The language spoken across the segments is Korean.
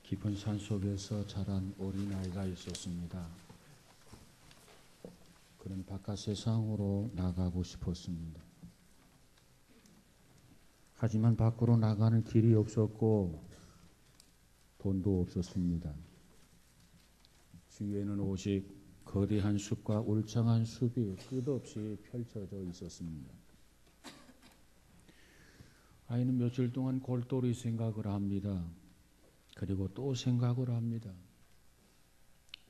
깊은 산 속에서 자란 어린아이가 있었습니다. 그는 바깥 세상으로 나가고 싶었습니다. 하지만 밖으로 나가는 길이 없었고 돈도 없었습니다. 주위에는 오직 거대한 숲과 울창한 숲이 끝없이 펼쳐져 있었습니다. 아이는 며칠 동안 골똘히 생각을 합니다. 그리고 또 생각을 합니다.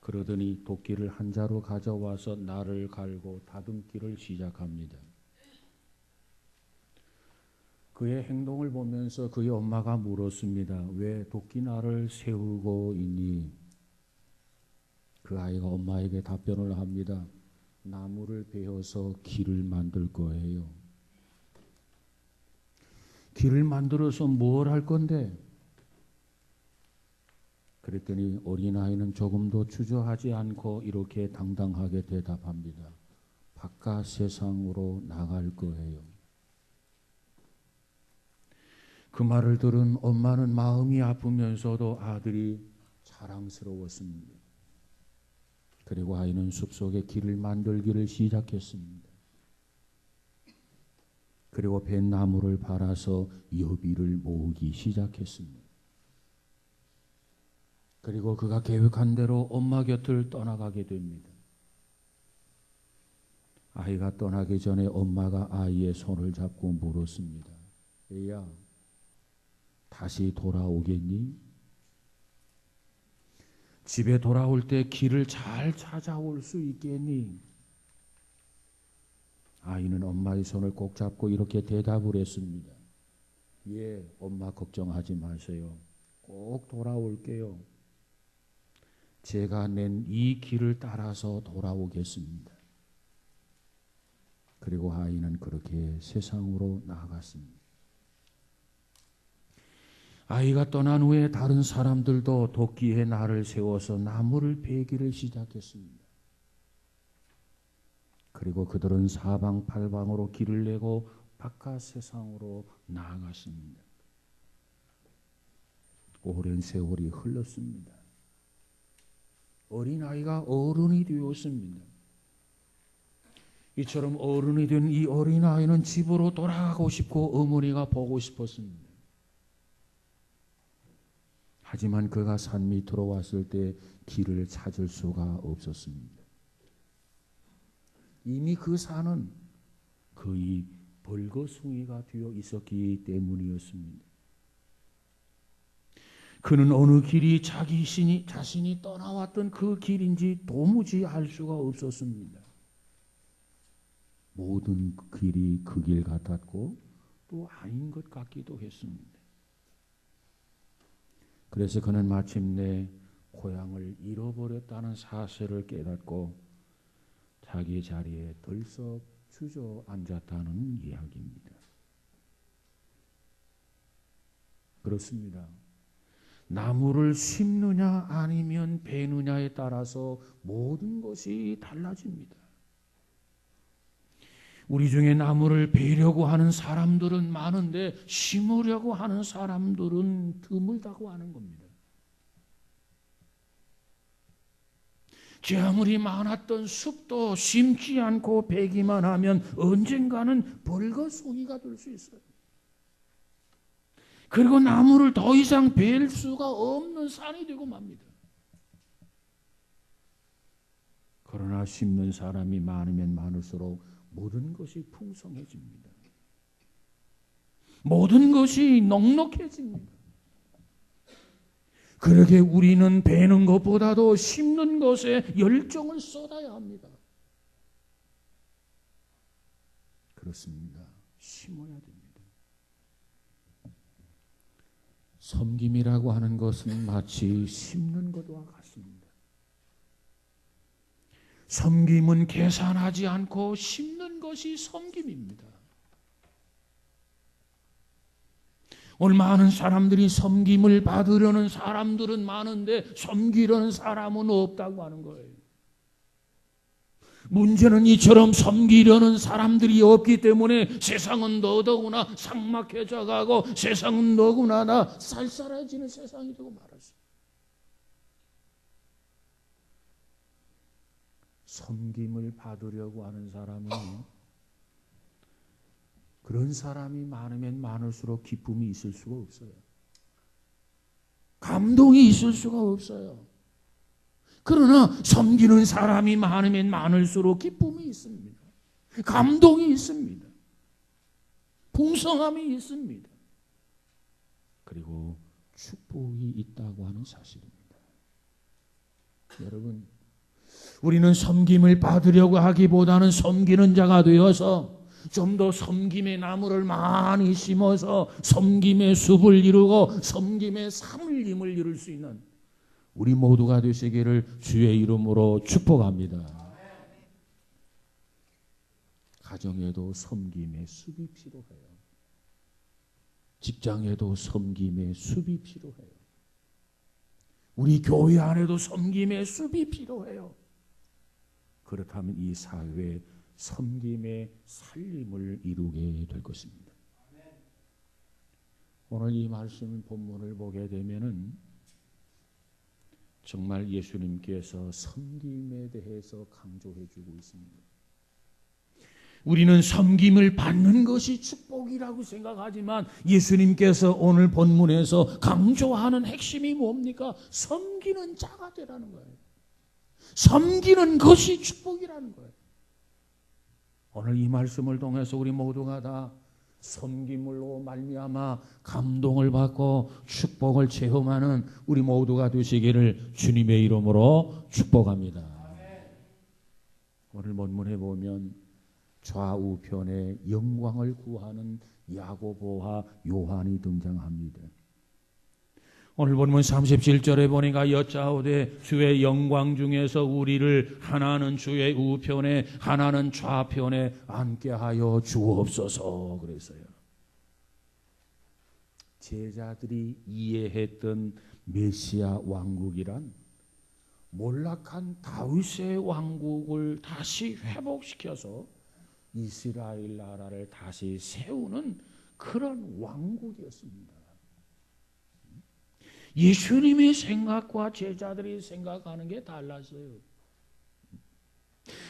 그러더니 도끼를 한 자루 가져와서 날을 갈고 다듬기를 시작합니다. 그의 행동을 보면서 그의 엄마가 물었습니다. 왜 도끼날을 세우고 있니? 그 아이가 엄마에게 답변을 합니다. 나무를 베어서 길을 만들 거예요. 길을 만들어서 뭘 할 건데? 그랬더니 어린아이는 조금도 주저하지 않고 이렇게 당당하게 대답합니다. 바깥 세상으로 나갈 거예요. 그 말을 들은 엄마는 마음이 아프면서도 아들이 자랑스러웠습니다. 그리고 아이는 숲속에 길을 만들기를 시작했습니다. 그리고 뱃나무를 갈아서 여비를 모으기 시작했습니다. 그리고 그가 계획한 대로 엄마 곁을 떠나가게 됩니다. 아이가 떠나기 전에 엄마가 아이의 손을 잡고 물었습니다. 애야, 다시 돌아오겠니? 집에 돌아올 때 길을 잘 찾아올 수 있겠니? 아이는 엄마의 손을 꼭 잡고 이렇게 대답을 했습니다. 예, 엄마 걱정하지 마세요. 꼭 돌아올게요. 제가 낸 이 길을 따라서 돌아오겠습니다. 그리고 아이는 그렇게 세상으로 나아갔습니다. 아이가 떠난 후에 다른 사람들도 도끼에 날을 세워서 나무를 베기를 시작했습니다. 그리고 그들은 사방팔방으로 길을 내고 바깥 세상으로 나아갔습니다. 오랜 세월이 흘렀습니다. 어린아이가 어른이 되었습니다. 이처럼 어른이 된 이 어린아이는 집으로 돌아가고 싶고 어머니가 보고 싶었습니다. 하지만 그가 산 밑으로 왔을 때 길을 찾을 수가 없었습니다. 이미 그 산은 거의 벌거숭이가 되어 있었기 때문이었습니다. 그는 어느 길이 자신이 떠나왔던 그 길인지 도무지 알 수가 없었습니다. 모든 길이 그 길 같았고 또 아닌 것 같기도 했습니다. 그래서 그는 마침내 고향을 잃어버렸다는 사실을 깨닫고 자기 자리에 덜썩 주저앉았다는 이야기입니다. 그렇습니다. 나무를 심느냐 아니면 베느냐에 따라서 모든 것이 달라집니다. 우리 중에 나무를 베려고 하는 사람들은 많은데 심으려고 하는 사람들은 드물다고 하는 겁니다. 제 아무리 많았던 숲도 심지 않고 베기만 하면 언젠가는 벌거숭이가 될 수 있어요. 그리고 나무를 더 이상 벨 수가 없는 산이 되고 맙니다. 그러나 심는 사람이 많으면 많을수록 모든 것이 풍성해집니다. 모든 것이 넉넉해집니다. 그러게 우리는 베는 것보다도 심는 것에 열정을 쏟아야 합니다. 그렇습니다. 심어야 됩니다. 섬김이라고 하는 것은 마치 심는 것과 같습니다. 섬김은 계산하지 않고 심는 것이 섬김입니다. 오늘 많은 사람들이 섬김을 받으려는 사람들은 많은데 섬기려는 사람은 없다고 하는 거예요. 문제는 이처럼 섬기려는 사람들이 없기 때문에 세상은 더더구나 삭막해져 가고 세상은 더구나 쌀쌀해지는 세상이 되고 말았어요. 섬김을 받으려고 하는 사람은 그런 사람이 많으면 많을수록 기쁨이 있을 수가 없어요. 감동이 있을 수가 없어요. 그러나 섬기는 사람이 많으면 많을수록 기쁨이 있습니다. 감동이 있습니다. 풍성함이 있습니다. 그리고 축복이 있다고 하는 사실입니다. 여러분, 우리는 섬김을 받으려고 하기보다는 섬기는 자가 되어서 좀 더 섬김의 나무를 많이 심어서 섬김의 숲을 이루고 섬김의 산을임을 이룰 수 있는 우리 모두가 되시기를 주의 이름으로 축복합니다. 가정에도 섬김의 숲이 필요해요. 직장에도 섬김의 숲이 필요해요. 우리 교회 안에도 섬김의 숲이 필요해요. 그렇다면 이 사회에 섬김의 살림을 이루게 될 것입니다. 오늘 이 말씀 본문을 보게 되면은 정말 예수님께서 섬김에 대해서 강조해 주고 있습니다. 우리는 섬김을 받는 것이 축복이라고 생각하지만 예수님께서 오늘 본문에서 강조하는 핵심이 뭡니까? 섬기는 자가 되라는 거예요. 섬기는 것이 축복이라는 거예요. 오늘 이 말씀을 통해서 우리 모두가 다 섬김으로 말미암아 감동을 받고 축복을 체험하는 우리 모두가 되시기를 주님의 이름으로 축복합니다. 오늘 본문에 보면 좌우편에 영광을 구하는 야고보와 요한이 등장합니다. 오늘 본문 37절에 보니까 여짜오되 주의 영광 중에서 우리를 하나는 주의 우편에 하나는 좌편에 앉게 하여 주옵소서 그랬어요. 제자들이 이해했던 메시아 왕국이란 몰락한 다윗의 왕국을 다시 회복시켜서 이스라엘 나라를 다시 세우는 그런 왕국이었습니다. 예수님의 생각과 제자들이 생각하는 게 달랐어요.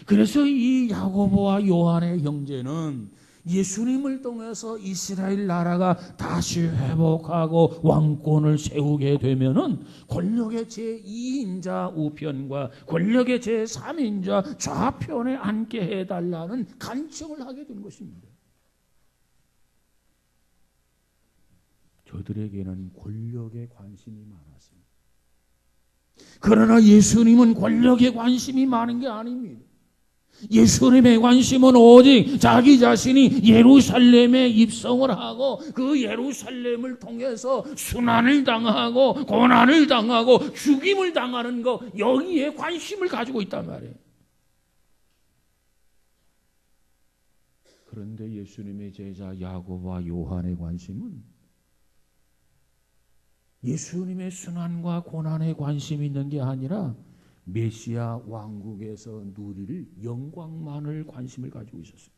그래서 이 야고보와 요한의 형제는 예수님을 통해서 이스라엘 나라가 다시 회복하고 왕권을 세우게 되면은 권력의 제2인자 우편과 권력의 제3인자 좌편에 앉게 해달라는 간청을 하게 된 것입니다. 저들에게는 권력에 관심이 많았어요. 그러나 예수님은 권력에 관심이 많은 게 아닙니다. 예수님의 관심은 오직 자기 자신이 예루살렘에 입성을 하고 그 예루살렘을 통해서 순환을 당하고 고난을 당하고 죽임을 당하는 것, 여기에 관심을 가지고 있단 말이에요. 그런데 예수님의 제자 야고보와 요한의 관심은 예수님의 순환과 고난에 관심이 있는 게 아니라 메시아 왕국에서 누릴 영광만을 관심을 가지고 있었어요.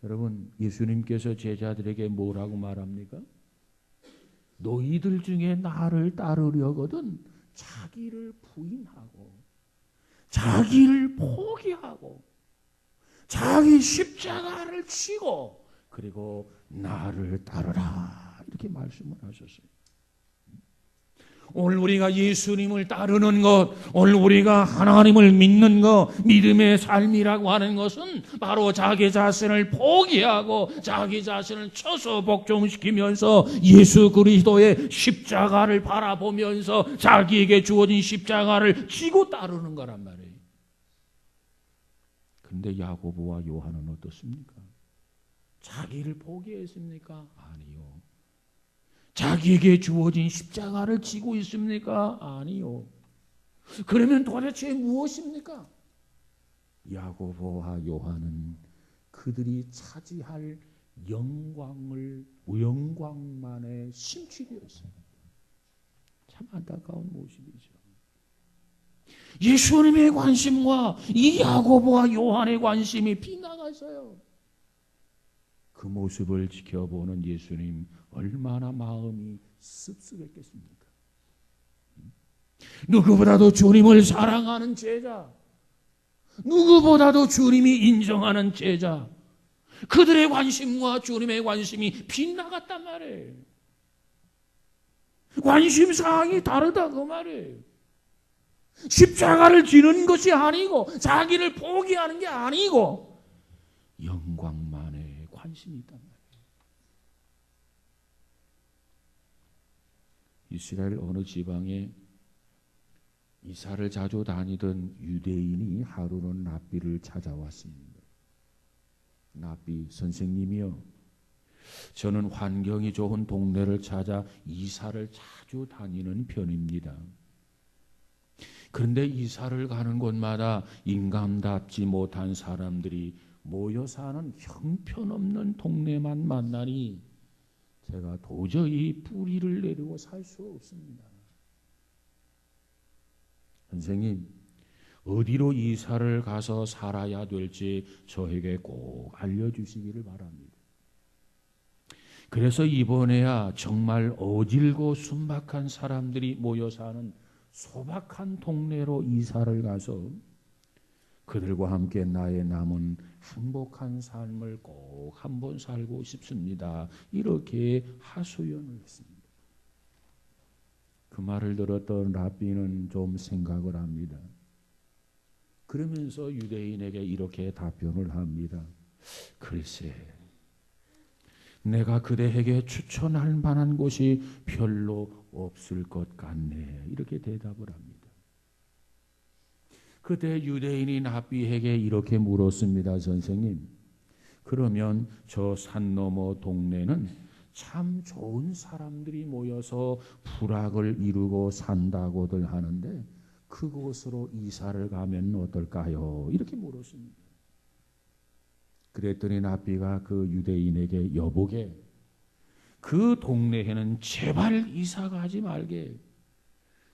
여러분, 예수님께서 제자들에게 뭐라고 말합니까? 너희들 중에 나를 따르려거든 자기를 부인하고 자기를 포기하고 자기 십자가를 치고 그리고 나를 따르라 이렇게 말씀을 하셨어요. 오늘 우리가 예수님을 따르는 것, 오늘 우리가 하나님을 믿는 것, 믿음의 삶이라고 하는 것은 바로 자기 자신을 포기하고 자기 자신을 쳐서 복종시키면서 예수 그리스도의 십자가를 바라보면서 자기에게 주어진 십자가를 지고 따르는 거란 말이에요. 그런데 야고보와 요한은 어떻습니까? 자기를 포기했습니까? 아니요. 자기에게 주어진 십자가를 지고 있습니까? 아니요. 그러면 도대체 무엇입니까? 야고보와 요한은 그들이 차지할 영광만에 심취되었어요. 참 안타까운 모습이죠. 예수님의 관심과 이 야고보와 요한의 관심이 빗나갔어요. 그 모습을 지켜보는 예수님 얼마나 마음이 씁쓸했겠습니까? 누구보다도 주님을 사랑하는 제자, 누구보다도 주님이 인정하는 제자, 그들의 관심과 주님의 관심이 빗나갔단 말이에요. 관심사항이 다르다 그 말이에요. 십자가를 지는 것이 아니고 자기를 포기하는 게 아니고 영광만에 관심이 있단 말이에요. 이스라엘 어느 지방에 이사를 자주 다니던 유대인이 하루는 랍비를 찾아왔습니다. 랍비 선생님이요, 저는 환경이 좋은 동네를 찾아 이사를 자주 다니는 편입니다. 그런데 이사를 가는 곳마다 인간답지 못한 사람들이 모여 사는 형편없는 동네만 만나니 제가 도저히 뿌리를 내리고 살 수 없습니다. 선생님, 어디로 이사를 가서 살아야 될지 저에게 꼭 알려주시기를 바랍니다. 그래서 이번에야 정말 어질고 순박한 사람들이 모여 사는 소박한 동네로 이사를 가서 그들과 함께 나의 남은 행복한 삶을 꼭 한번 살고 싶습니다. 이렇게 하소연을 했습니다. 그 말을 들었던 랍비는 좀 생각을 합니다. 그러면서 유대인에게 이렇게 답변을 합니다. 글쎄, 내가 그대에게 추천할 만한 곳이 별로 없을 것 같네. 이렇게 대답을 합니다. 그때 유대인이 랍비에게 이렇게 물었습니다. 선생님, 그러면 저 산 너머 동네는 참 좋은 사람들이 모여서 부락을 이루고 산다고들 하는데 그곳으로 이사를 가면 어떨까요? 이렇게 물었습니다. 그랬더니 랍비가 그 유대인에게 여보게, 그 동네에는 제발 이사 가지 말게.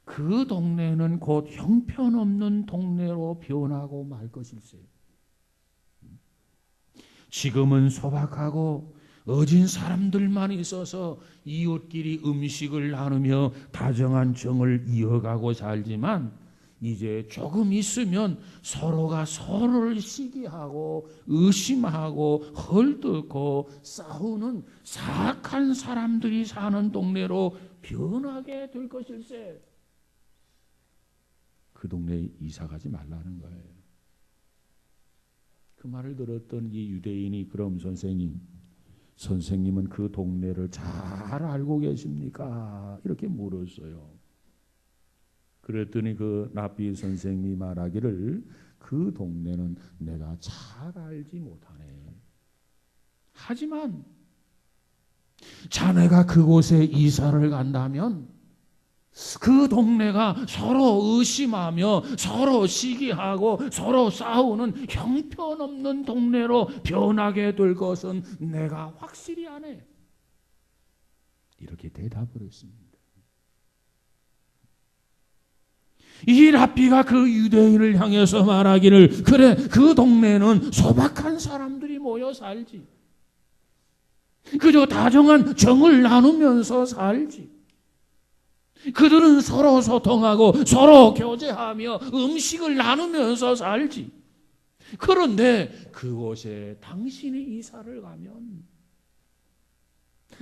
그 동네는 곧 형편없는 동네로 변하고 말 것일세. 지금은 소박하고 어진 사람들만 있어서 이웃끼리 음식을 나누며 다정한 정을 이어가고 살지만 이제 조금 있으면 서로가 서로를 시기하고 의심하고 헐뜯고 싸우는 사악한 사람들이 사는 동네로 변하게 될 것일세. 그 동네에 이사 가지 말라는 거예요. 그 말을 들었던 이 유대인이 그럼 선생님은 그 동네를 잘 알고 계십니까? 이렇게 물었어요. 그랬더니 그 랍비 선생님이 말하기를 그 동네는 내가 잘 알지 못하네. 하지만 자네가 그곳에 이사를 간다면 그 동네가 서로 의심하며 서로 시기하고 서로 싸우는 형편없는 동네로 변하게 될 것은 내가 확실히 아네. 이렇게 대답을 했습니다. 이 랍비가 그 유대인을 향해서 말하기를 그래, 그 동네는 소박한 사람들이 모여 살지. 그저 다정한 정을 나누면서 살지. 그들은 서로 소통하고 서로 교제하며 음식을 나누면서 살지. 그런데 그곳에 당신이 이사를 가면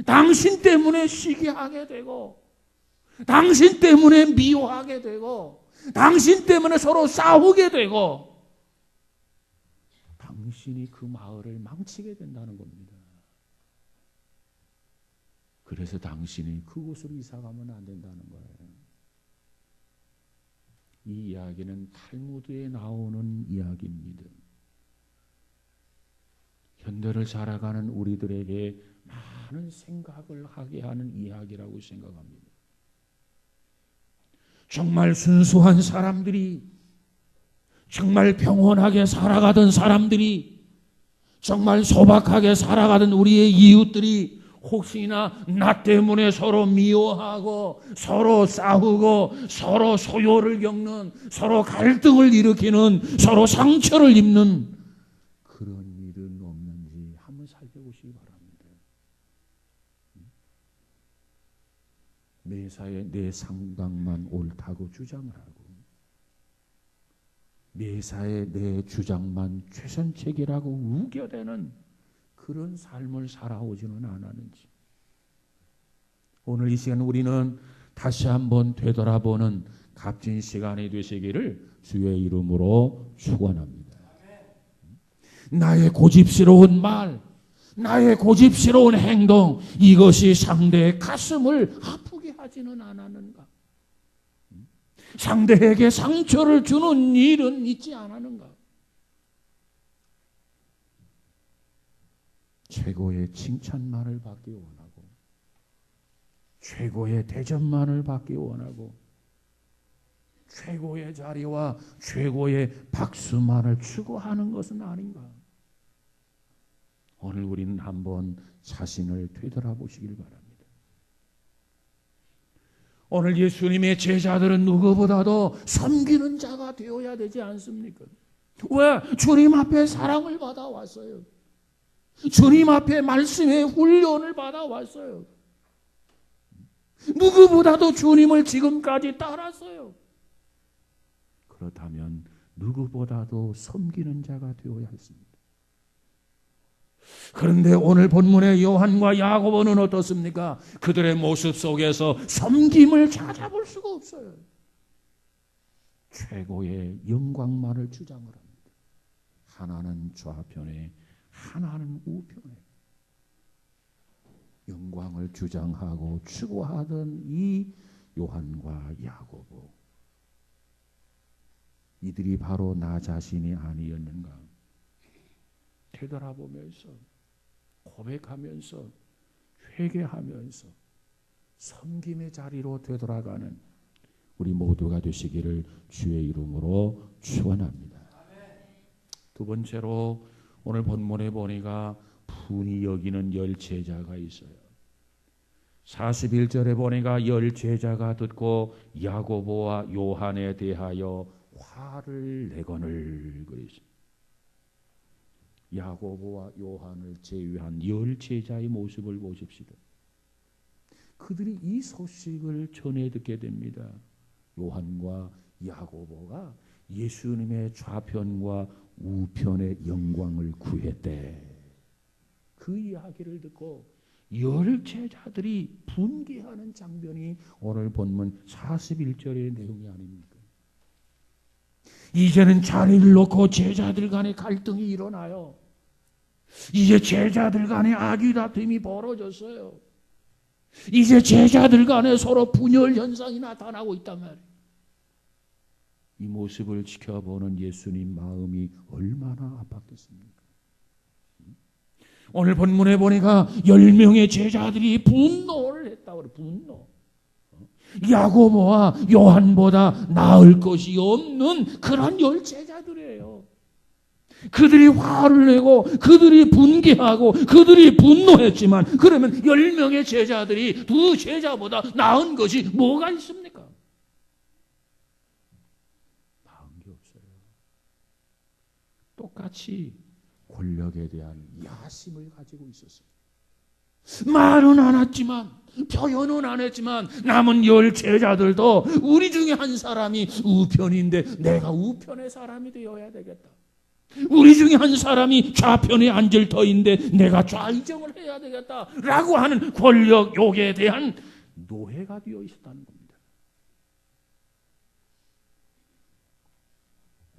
당신 때문에 시기하게 되고 당신 때문에 미워하게 되고 당신 때문에 서로 싸우게 되고 당신이 그 마을을 망치게 된다는 겁니다. 그래서 당신이 그곳으로 이사가면 안 된다는 거예요. 이 이야기는 탈무드에 나오는 이야기입니다. 현대를 살아가는 우리들에게 많은 생각을 하게 하는 이야기라고 생각합니다. 정말 순수한 사람들이, 정말 평온하게 살아가던 사람들이, 정말 소박하게 살아가던 우리의 이웃들이 혹시나 나 때문에 서로 미워하고 서로 싸우고 서로 소요를 겪는, 서로 갈등을 일으키는, 서로 상처를 입는 그런 일은 없는지 한번 살펴보시기 바랍니다. 매사에 내 생각만 옳다고 주장을 하고 매사에 내 주장만 최선책이라고 우겨대는 그런 삶을 살아오지는 않았는지 오늘 이 시간 우리는 다시 한번 되돌아보는 값진 시간이 되시기를 주의 이름으로 축원합니다. 나의 고집스러운 말, 나의 고집스러운 행동, 이것이 상대의 가슴을 아프게 하지는 않았는가? 상대에게 상처를 주는 일은 있지 않았는가? 최고의 칭찬만을 받기 원하고 최고의 대접만을 받기 원하고 최고의 자리와 최고의 박수만을 추구하는 것은 아닌가? 오늘 우리는 한번 자신을 되돌아보시길 바랍니다. 오늘 예수님의 제자들은 누구보다도 섬기는 자가 되어야 되지 않습니까? 왜? 주님 앞에 사랑을 받아왔어요. 주님 앞에 말씀의 훈련을 받아왔어요. 누구보다도 주님을 지금까지 따랐어요. 그렇다면 누구보다도 섬기는 자가 되어야 했습니다. 그런데 오늘 본문의 요한과 야고보는 어떻습니까? 그들의 모습 속에서 섬김을 찾아볼 수가 없어요. 최고의 영광만을 주장을 합니다. 하나는 좌편에 하나는 우편에 영광을 주장하고 추구하던 이 요한과 야고보, 이들이 바로 나 자신이 아니었는가? 되돌아보면서 고백하면서 회개하면서 섬김의 자리로 되돌아가는 우리 모두가 되시기를 주의 이름으로 축원합니다. 두 번째로 오늘 본문에 보니까 분이 여기는 열 제자가 있어요. 41절에 보니까 열 제자가 듣고 야고보와 요한에 대하여 화를 내거늘 그랬습니다. 야고보와 요한을 제외한 열 제자의 모습을 보십시오. 그들이 이 소식을 전해 듣게 됩니다. 요한과 야고보가 예수님의 좌편과 우편의 영광을 구했대. 그 이야기를 듣고 열 제자들이 분개하는 장면이 오늘 본문 41절의 내용이 아닙니까? 이제는 자리를 놓고 제자들 간의 갈등이 일어나요. 이제 제자들 간의 악의 다툼이 벌어졌어요. 이제 제자들 간에 서로 분열 현상이 나타나고 있단 말이에요. 이 모습을 지켜보는 예수님 마음이 얼마나 아팠겠습니까? 오늘 본문에 보니까 10명의 제자들이 분노를 했다고 그래요. 분노. 야고보와 요한보다 나을 것이 없는 그런 열 제자들이에요. 그들이 화를 내고 그들이 분개하고 그들이 분노했지만 그러면 10명의 제자들이 두 제자보다 나은 것이 뭐가 있습니까? 나은 게 없어요. 똑같이 권력에 대한 야심을 가지고 있었어요. 말은 안 했지만 표현은 안 했지만 남은 열 제자들도 우리 중에 한 사람이 우편인데 내가 우편의 사람이 되어야 되겠다. 우리 중에 한 사람이 좌편에 앉을 터인데 내가 좌의정을 해야 되겠다라고 하는 권력 욕에 대한 노예가 되어 있었다는 겁니다.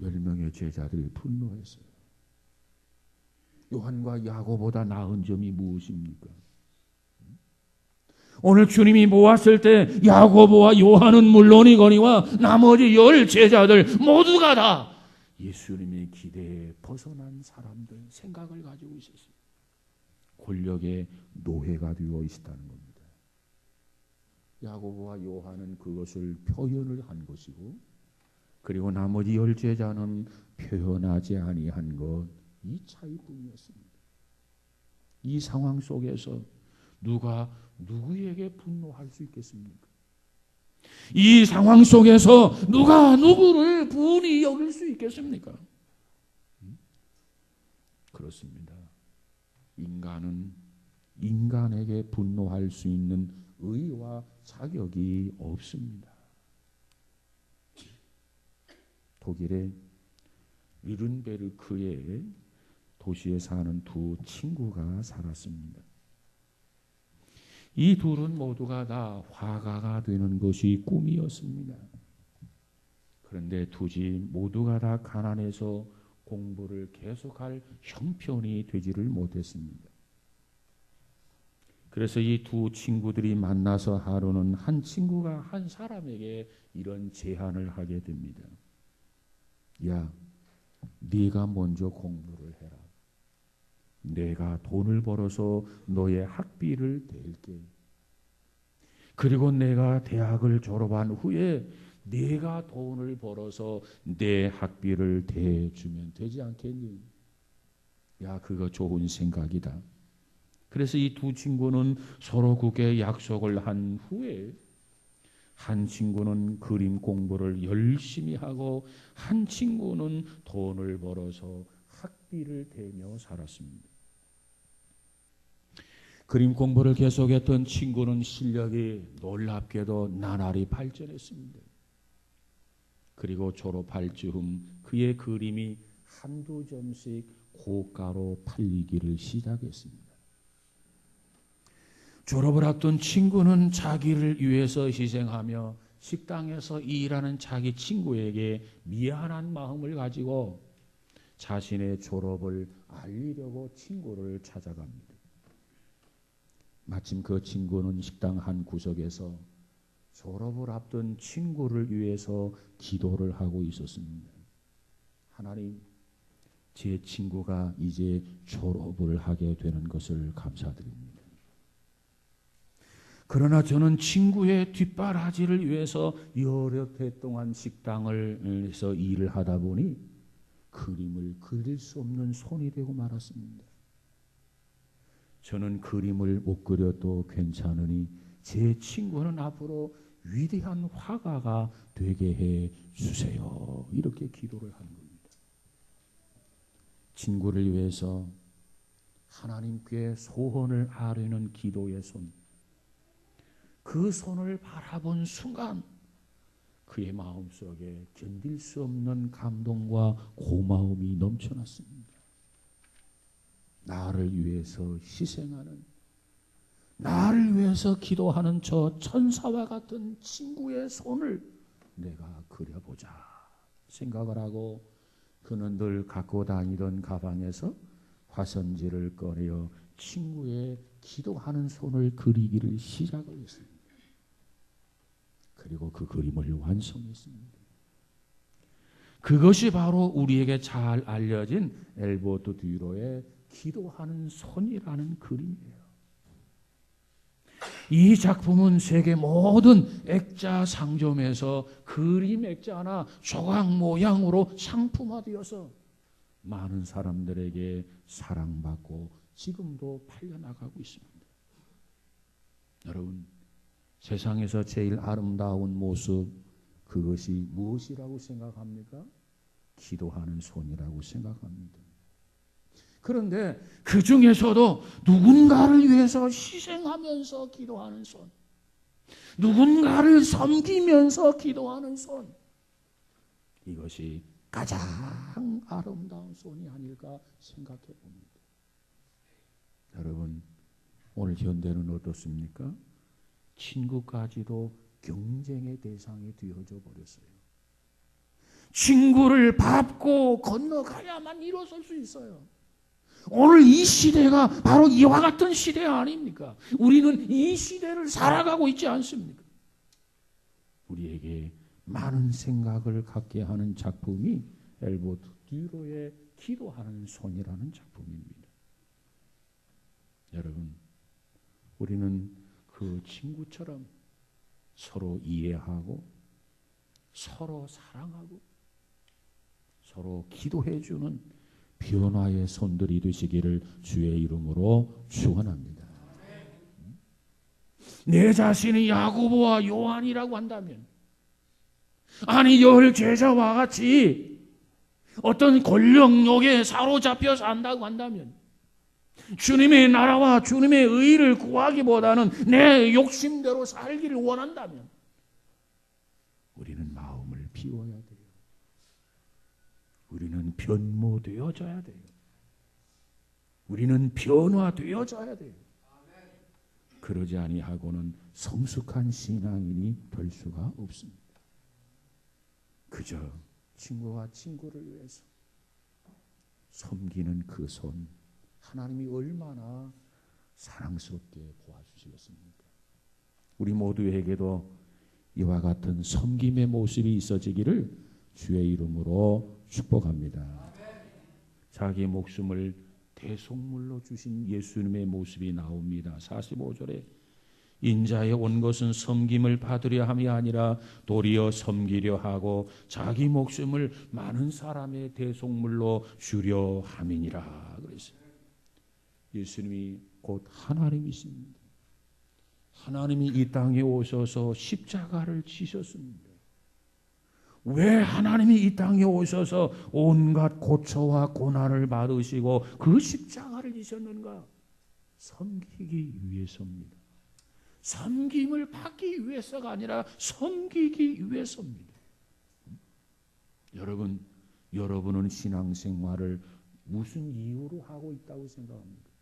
10명의 제자들이 분노했어요. 요한과 야고보다 나은 점이 무엇입니까? 오늘 주님이 모았을 때 야고보와 요한은 물론이거니와 나머지 열 제자들 모두가 다 예수님의 기대에 벗어난 사람들 생각을 가지고 있었어요. 권력의 노예가 되어 있었다는 겁니다. 야고보와 요한은 그것을 표현을 한 것이고 그리고 나머지 열 제자는 표현하지 아니한 것, 이 차이뿐이었습니다. 이 상황 속에서 누가 누구에게 분노할 수 있겠습니까? 이 상황 속에서 누가 누구를 분이 여길 수 있겠습니까? 그렇습니다. 인간은 인간에게 분노할 수 있는 의와 자격이 없습니다. 독일의 뉘른베르크의 도시에 사는 두 친구가 살았습니다. 이 둘은 모두가 다 화가가 되는 것이 꿈이었습니다. 그런데 둘이 모두가 다 가난해서 공부를 계속할 형편이 되지를 못했습니다. 그래서 이 두 친구들이 만나서 하루는 한 친구가 한 사람에게 이런 제안을 하게 됩니다. 야, 네가 먼저 공부를 해라. 내가 돈을 벌어서 너의 학비를 댈게. 그리고 내가 대학을 졸업한 후에 네가 돈을 벌어서 내 학비를 대주면 되지 않겠니? 야, 그거 좋은 생각이다. 그래서 이 두 친구는 서로 그렇게 약속을 한 후에 한 친구는 그림 공부를 열심히 하고 한 친구는 돈을 벌어서 학비를 대며 살았습니다. 그림 공부를 계속했던 친구는 실력이 놀랍게도 나날이 발전했습니다. 그리고 졸업할 즈음 그의 그림이 한두 점씩 고가로 팔리기를 시작했습니다. 졸업을 앞둔 친구는 자기를 위해서 희생하며 식당에서 일하는 자기 친구에게 미안한 마음을 가지고 자신의 졸업을 알리려고 친구를 찾아갑니다. 마침 그 친구는 식당 한 구석에서 졸업을 앞둔 친구를 위해서 기도를 하고 있었습니다. 하나님, 제 친구가 이제 졸업을 하게 되는 것을 감사드립니다. 그러나 저는 친구의 뒷바라지를 위해서 여러 해 동안 식당에서 일을 하다 보니 그림을 그릴 수 없는 손이 되고 말았습니다. 저는 그림을 못 그려도 괜찮으니 제 친구는 앞으로 위대한 화가가 되게 해 주세요. 이렇게 기도를 한 겁니다. 친구를 위해서 하나님께 소원을 아뢰는 기도의 손. 그 손을 바라본 순간 그의 마음속에 견딜 수 없는 감동과 고마움이 넘쳐났습니다. 나를 위해서 희생하는, 나를 위해서 기도하는 저 천사와 같은 친구의 손을 내가 그려보자 생각을 하고 그는 늘 갖고 다니던 가방에서 화선지를 꺼내어 친구의 기도하는 손을 그리기를 시작을 했습니다. 그리고 그 그림을 완성했습니다. 그것이 바로 우리에게 잘 알려진 엘버트 듀로의 기도하는 손이라는 그림이에요. 이 작품은 세계 모든 액자 상점에서 그림 액자나 조각 모양으로 상품화되어서 많은 사람들에게 사랑받고 지금도 팔려나가고 있습니다. 여러분, 세상에서 제일 아름다운 모습, 그것이 무엇이라고 생각합니까? 기도하는 손이라고 생각합니다. 그런데 그 중에서도 누군가를 위해서 희생하면서 기도하는 손, 누군가를 섬기면서 기도하는 손, 이것이 가장 아름다운 손이 아닐까 생각해 봅니다. 여러분, 오늘 현대는 어떻습니까? 친구까지도 경쟁의 대상이 되어져 버렸어요. 친구를 밟고 건너가야만 일어설 수 있어요. 오늘 이 시대가 바로 이와 같은 시대 아닙니까? 우리는 이 시대를 살아가고 있지 않습니까? 우리에게 많은 생각을 갖게 하는 작품이 엘버트 듀로의 기도하는 손이라는 작품입니다. 여러분, 우리는 그 친구처럼 서로 이해하고 서로 사랑하고 서로 기도해주는 변화의 손들이 되시기를 주의 이름으로 축원합니다. 내 자신이 야고보와 요한이라고 한다면, 아니 열 제자와 같이 어떤 권력욕에 사로잡혀 산다고 한다면 주님의 나라와 주님의 의를 구하기보다는 내 욕심대로 살기를 원한다면 우리는 마음을 비워야 돼요. 우리는 변모되어져야 돼요. 우리는 변화되어져야 돼요. 그러지 아니하고는 성숙한 신앙인이 될 수가 없습니다. 그저 친구와 친구를 위해서 섬기는 그 손, 하나님이 얼마나 사랑스럽게 보아주시겠습니까? 우리 모두에게도 이와 같은 섬김의 모습이 있어지기를 주의 이름으로 축복합니다. 자기 목숨을 대속물로 주신 예수님의 모습이 나옵니다. 45절에 인자에 온 것은 섬김을 받으려 함이 아니라 도리어 섬기려 하고 자기 목숨을 많은 사람의 대속물로 주려 함이니라 그랬어요. 예수님이 곧 하나님이십니다. 하나님이 이 땅에 오셔서 십자가를 지셨습니다. 왜 하나님이 이 땅에 오셔서 온갖 고초와 고난을 받으시고 그 십자가를 지셨는가? 섬기기 위해서입니다. 섬김을 받기 위해서가 아니라 섬기기 위해서입니다. 여러분은 신앙생활을 무슨 이유로 하고 있다고 생각합니까?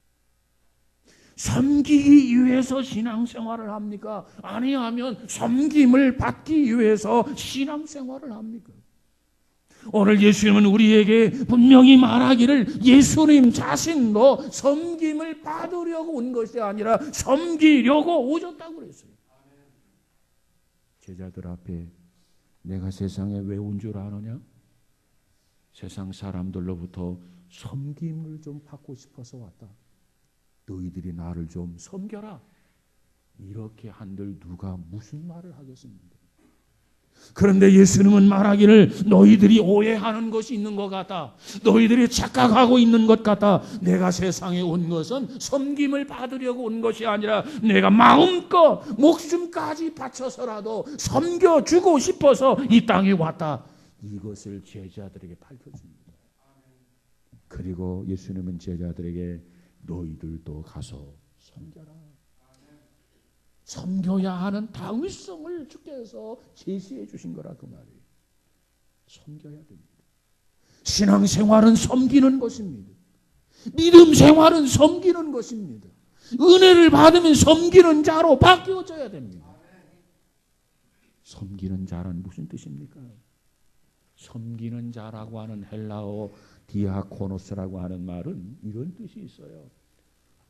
섬기기 위해서 신앙생활을 합니까? 아니하면 섬김을 받기 위해서 신앙생활을 합니까? 오늘 예수님은 우리에게 분명히 말하기를 예수님 자신도 섬김을 받으려고 온 것이 아니라 섬기려고 오셨다고 그랬어요. 제자들 앞에 내가 세상에 왜 온 줄 아느냐? 세상 사람들로부터 섬김을 좀 받고 싶어서 왔다. 너희들이 나를 좀 섬겨라. 이렇게 한들 누가 무슨 말을 하겠습니까? 그런데 예수님은 말하기를 너희들이 오해하는 것이 있는 것 같다. 너희들이 착각하고 있는 것 같다. 내가 세상에 온 것은 섬김을 받으려고 온 것이 아니라 내가 마음껏 목숨까지 바쳐서라도 섬겨주고 싶어서 이 땅에 왔다. 이것을 제자들에게 밝혀줍니다. 그리고 예수님은 제자들에게 너희들도 가서 섬겨라. 섬겨야 하는 당위성을 주께서 제시해 주신 거라 그 말이에요. 섬겨야 됩니다. 신앙생활은 섬기는 것입니다. 믿음 생활은 섬기는 것입니다. 은혜를 받으면 섬기는 자로 바뀌어져야 됩니다. 섬기는 자는 무슨 뜻입니까? 섬기는 자라고 하는 헬라어 디아코노스라고 하는 말은 이런 뜻이 있어요.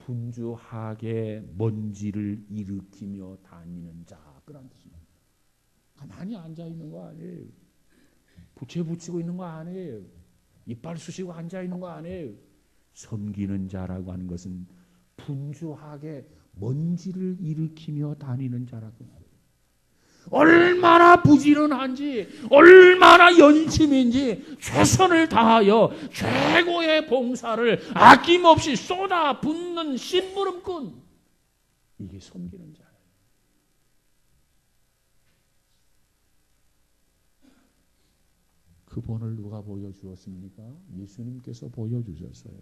분주하게 먼지를 일으키며 다니는 자, 그런 뜻입니다. 가만히 앉아 있는 거 아니에요. 부채 붙이고 있는 거 아니에요. 이빨 쑤시고 앉아 있는 거 아니에요. 섬기는 자라고 하는 것은 분주하게 먼지를 일으키며 다니는 자라고 말해요. 얼마나 부지런한지, 얼마나 연심인지 최선을 다하여 최고의 봉사를 아낌없이 쏟아붓는 심부름꾼. 이게 섬기는 자예요. 그 본을 누가 보여주었습니까? 예수님께서 보여주셨어요.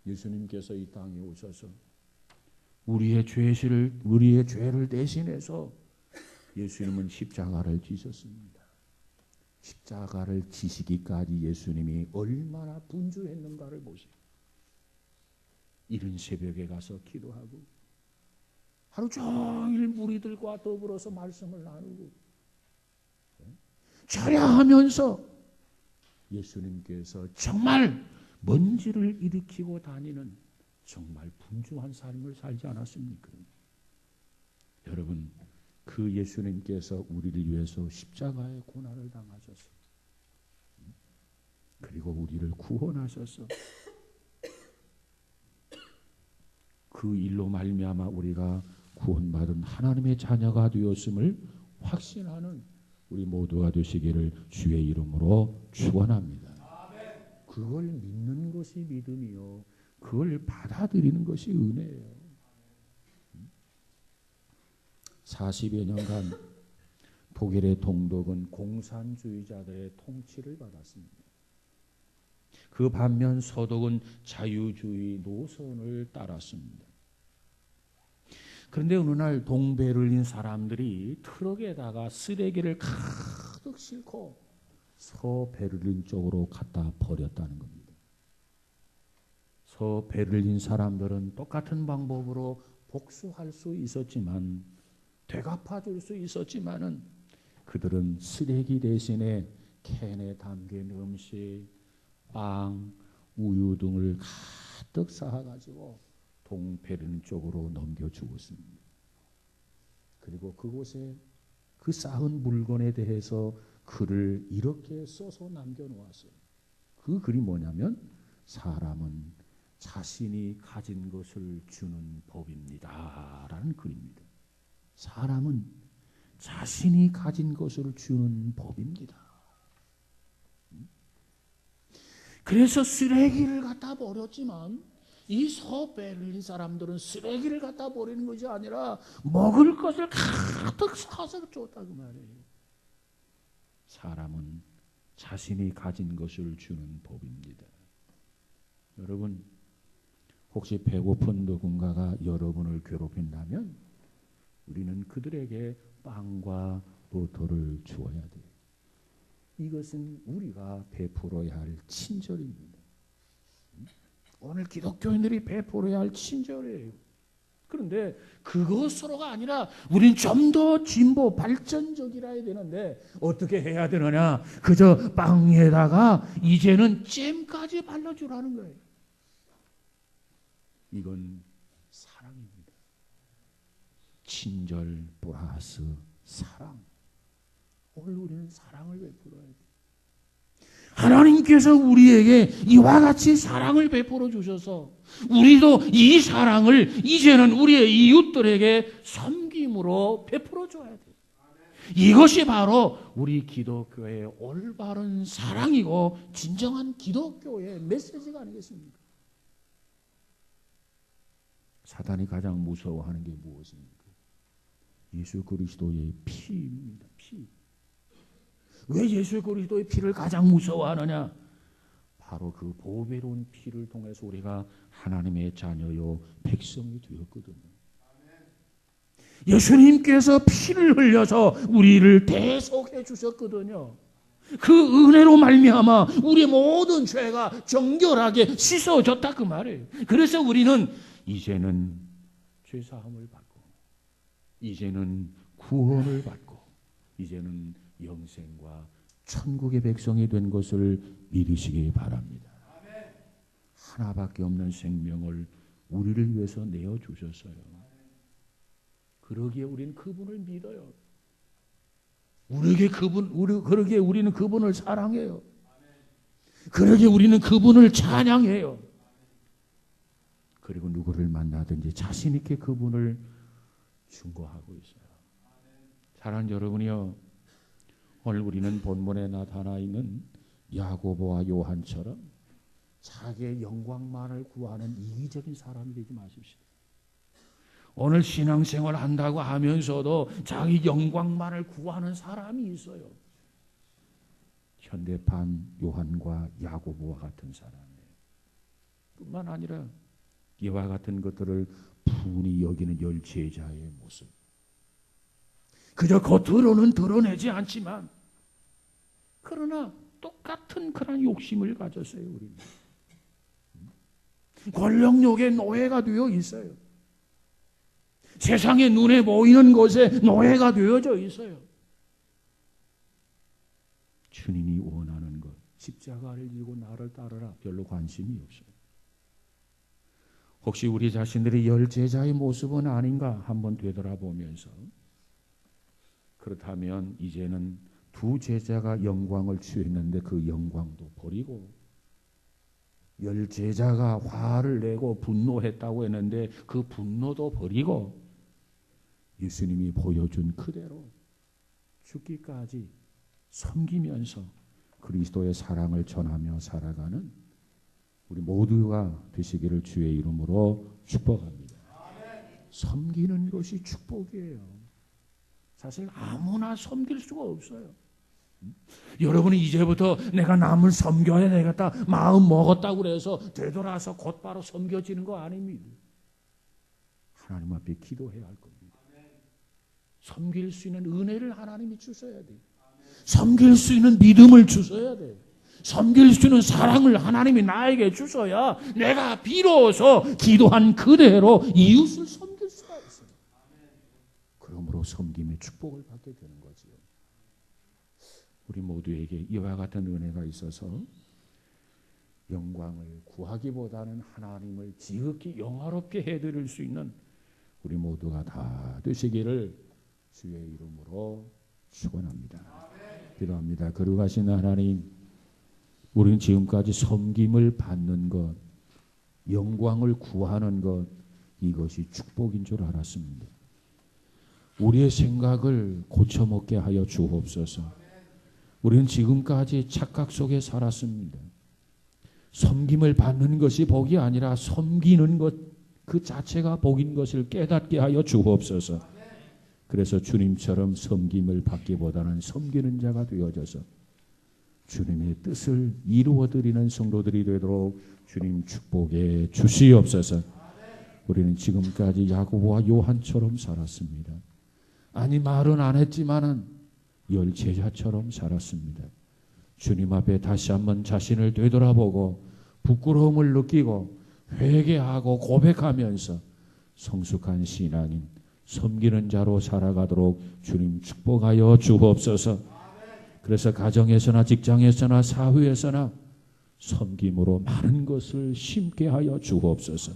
예수님께서 이 땅에 오셔서 우리의 죄를 대신해서 예수님은 십자가를 지셨습니다. 십자가를 지시기까지 예수님이 얼마나 분주했는가를 보세요. 이른 새벽에 가서 기도하고 하루 종일 무리들과 더불어서 말씀을 나누고 절야하면서 예수님께서 정말 먼지를 일으키고 다니는 정말 분주한 삶을 살지 않았습니까? 여러분, 그 예수님께서 우리를 위해서 십자가의 고난을 당하셔서 그리고 우리를 구원하셔서 그 일로 말미암아 우리가 구원받은 하나님의 자녀가 되었음을 확신하는 우리 모두가 되시기를 주의 이름으로 축원합니다. 그걸 믿는 것이 믿음이요, 그걸 받아들이는 것이 은혜예요. 40여 년간 독일의 동독은 공산주의자들의 통치를 받았습니다. 그 반면 서독은 자유주의 노선을 따랐습니다. 그런데 어느 날 동베를린 사람들이 트럭에다가 쓰레기를 가득 싣고 서베를린 쪽으로 갖다 버렸다는 겁니다. 서베를린 사람들은 똑같은 방법으로 복수할 수 있었지만, 되갚아줄 수 있었지만은, 그들은 쓰레기 대신에 캔에 담긴 음식, 빵, 우유 등을 가득 쌓아가지고 동베를린 쪽으로 넘겨주었습니다. 그리고 그곳에 그 쌓은 물건에 대해서 글을 이렇게 써서 남겨놓았어요. 그 글이 뭐냐면, 사람은 자신이 가진 것을 주는 법입니다 라는 글입니다. 사람은 자신이 가진 것을 주는 법입니다. 그래서 쓰레기를 갖다 버렸지만, 이 서베를린 사람들은 쓰레기를 갖다 버리는 것이 아니라 먹을 것을 가득 사서 줬다 그 말이에요. 사람은 자신이 가진 것을 주는 법입니다. 여러분, 혹시 배고픈 누군가가 여러분을 괴롭힌다면 우리는 그들에게 빵과 버터를 주어야 돼요. 이것은 우리가 베풀어야 할 친절입니다. 오늘 기독교인들이 베풀어야 할 친절이에요. 그런데 그것으로가 아니라 우린 좀 더 진보 발전적이라 해야 되는데 어떻게 해야 되느냐? 그저 빵에다가 이제는 잼까지 발라주라는 거예요. 이건 사랑입니다. 친절 플러스 사랑. 오늘 우리는 사랑을 베풀어야 돼요. 하나님께서 우리에게 이와 같이 사랑을 베풀어 주셔서 우리도 이 사랑을 이제는 우리의 이웃들에게 섬김으로 베풀어 줘야 돼요. 이것이 바로 우리 기독교의 올바른 사랑이고 진정한 기독교의 메시지가 아니겠습니까? 사단이 가장 무서워하는 게 무엇입니까? 예수 그리스도의 피입니다. 피. 왜 예수 그리스도의 피를 가장 무서워하느냐? 바로 그 보배로운 피를 통해서 우리가 하나님의 자녀요 백성이 되었거든요. 예수님께서 피를 흘려서 우리를 대속해 주셨거든요. 그 은혜로 말미암아 우리 모든 죄가 정결하게 씻어졌다 그 말이에요. 그래서 우리는 이제는 죄사함을 받고, 이제는 구원을 받고, 이제는 영생과 천국의 백성이 된 것을 믿으시기 바랍니다. 하나밖에 없는 생명을 우리를 위해서 내어주셨어요. 그러기에 우리는 그분을 믿어요. 그러기에 우리는 그분을 사랑해요. 그러기에 우리는 그분을 찬양해요. 그리고 누구를 만나든지 자신 있게 그분을 증거하고 있어요. 사랑하는 여러분이요, 오늘 우리는 본문에 나타나 있는 야고보와 요한처럼 자기의 영광만을 구하는 이기적인 사람이 되지 마십시오. 오늘 신앙생활 한다고 하면서도 자기 영광만을 구하는 사람이 있어요. 현대판 요한과 야고보와 같은 사람이에요. 뿐만 아니라 이와 같은 것들을 분이 여기는 열 제자의 모습. 그저 겉으로는 드러내지 않지만 그러나 똑같은 그런 욕심을 가졌어요. 우리는 권력욕의 노예가 되어 있어요. 세상의 눈에 보이는 것에 노예가 되어져 있어요. 주님이 원하는 것, 십자가를 지고 나를 따르라, 별로 관심이 없어요. 혹시 우리 자신들이 열 제자의 모습은 아닌가 한번 되돌아보면서, 그렇다면 이제는 두 제자가 영광을 취했는데 그 영광도 버리고, 열 제자가 화를 내고 분노했다고 했는데 그 분노도 버리고, 예수님이 보여준 그대로 죽기까지 섬기면서 그리스도의 사랑을 전하며 살아가는 우리 모두가 되시기를 주의 이름으로 축복합니다. 섬기는 것이 축복이에요. 사실 아무나 섬길 수가 없어요. 여러분이 이제부터 내가 남을 섬겨야 되겠다 마음 먹었다고 그래서 되돌아서 곧바로 섬겨지는 거 아닙니다. 하나님 앞에 기도해야 할 겁니다. 섬길 수 있는 은혜를 하나님이 주셔야 돼요. 섬길 수 있는 믿음을 주셔야 돼요. 섬길 수 있는 사랑을 하나님이 나에게 주셔야 내가 비로소 기도한 그대로 이웃을 섬길 수가 있어요. 그러므로 섬김의 축복을 받게 되는 거지요. 우리 모두에게 이와 같은 은혜가 있어서 영광을 구하기보다는 하나님을 지극히 영화롭게 해드릴 수 있는 우리 모두가 다 되시기를 주의 이름으로 축원합니다. 기도합니다. 거룩하신 하나님, 우리는 지금까지 섬김을 받는 것, 영광을 구하는 것, 이것이 축복인 줄 알았습니다. 우리의 생각을 고쳐먹게 하여 주옵소서. 우리는 지금까지 착각 속에 살았습니다. 섬김을 받는 것이 복이 아니라 섬기는 것 그 자체가 복인 것을 깨닫게 하여 주옵소서. 그래서 주님처럼 섬김을 받기보다는 섬기는 자가 되어져서 주님의 뜻을 이루어드리는 성도들이 되도록 주님 축복해 주시옵소서. 우리는 지금까지 야고보와 요한처럼 살았습니다. 아니 말은 안 했지만은 열 제자처럼 살았습니다. 주님 앞에 다시 한번 자신을 되돌아보고 부끄러움을 느끼고 회개하고 고백하면서 성숙한 신앙인 섬기는 자로 살아가도록 주님 축복하여 주옵소서. 그래서 가정에서나 직장에서나 사회에서나 섬김으로 많은 것을 심게 하여 주옵소서.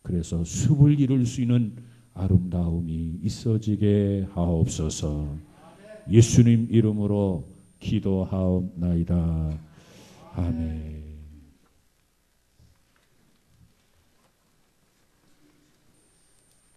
그래서 숲을 이룰 수 있는 아름다움이 있어지게 하옵소서. 예수님 이름으로 기도하옵나이다. 아멘.